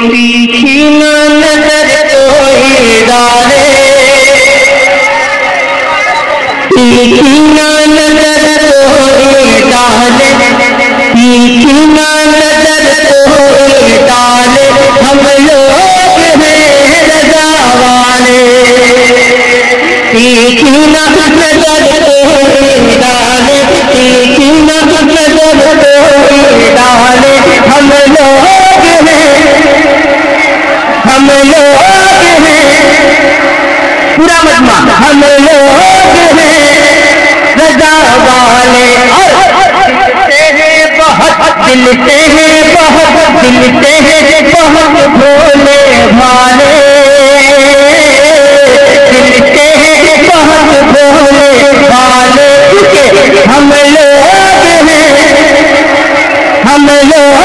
तीखी नजर कोई डाले, तीखी नजर कोई डाले, तीखी नजर कोई डाले, हम लोग हैं रजा वाले। तीखी नजर कोई डाले, तीखी नजर कोई डाले, हम लोग हैं, हम लोग हैं, पूरा मजमा, हम लोग हैं रजा वाले। और दिलते हैं बहुत, दिलते हैं बहुत भोले भाले, दिलते हैं बहुत भोले भाले, हम लोग हैं, हम लोग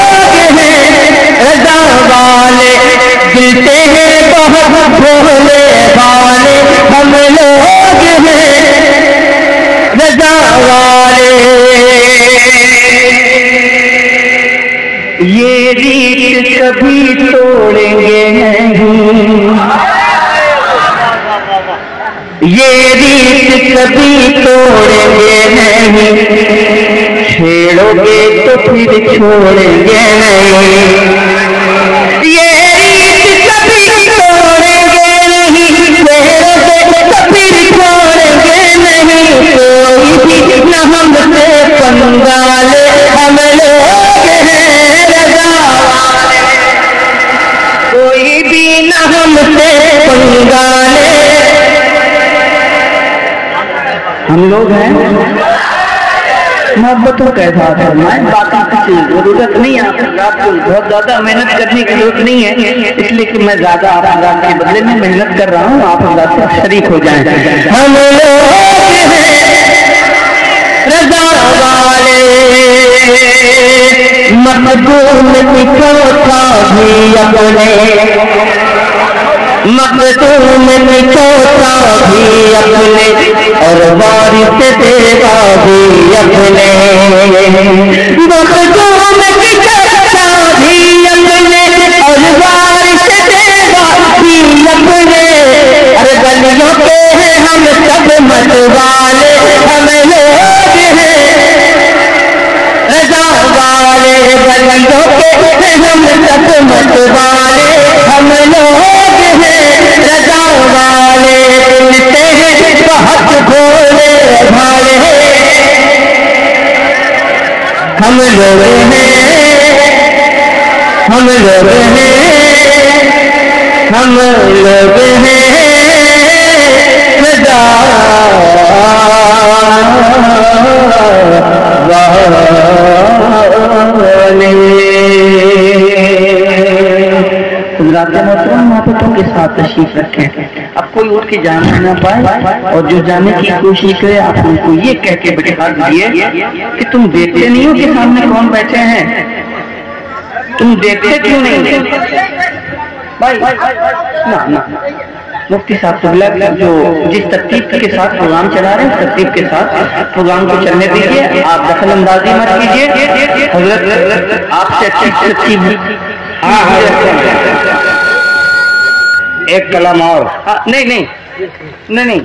हैं रजा वाले। दिलते हैं बहुत भोले भाले, हम लोग हैं रजा वाले। ये रीत कभी तोड़ेंगे नहीं, ये रीत कभी तोड़ेंगे नहीं, छेड़ोगे तो फिर छोड़ेंगे नहीं। ये रीत कभी तोड़ेंगे नहीं, छेड़ोगे तो फिर छोड़ेंगे नहीं। कोई भी न हमसे पंगा ले, हम लोग हैं रजा वाले। कोई भी न हमसे पंगा ले, हम लोग हैं। मोहब्बतों का एहसास है, मैं बाकी किसी जरूरत नहीं है, आपको बहुत ज्यादा मेहनत करने की जरूरत नहीं है, इसलिए कि मैं ज्यादा आपके बदले में मेहनत कर रहा हूँ, आप अल्लाह से शरीक हो जाएं। हम लोग हैं रजा वाले, मखदूम को था भी अपने, मखदूम को था भी अपने, और वारिस देगा भी अपने। मखदूम की चर्चा भी अपने, और वारिस देगा भी अपने। अरे गलियों के हैं हम सब मतवाले, हम लोग हैं रजा वाले। गलियों के हैं हम सब मतवाले, हम लोग हैं रजा वाले। दिलते हैं बहुत भोले भाले, हम लोग हैं, हम लोग हैं, हम लोग हैं रजा वाले। मोहब्बतों के साथ तशरीफ रखें। अब कोई उठ के जाना ना पाए, और जो जाने की कोशिश करे आप उनको ये कह के बिठा दीजिए कि तुम देखते नहीं हो कि सामने कौन बैठे हैं, तुम देखते क्यों नहीं भाई? ना ना, मुफ्ती साहब जो जिस तरतीब के साथ प्रोग्राम चला रहे हैं, तरतीब के साथ प्रोग्राम को चलने दीजिए, आप दखल अंदाजी मत कीजिए। हजरत आपसे अच्छी तरतीब, एक कलम और नहीं नहीं नहीं नहीं,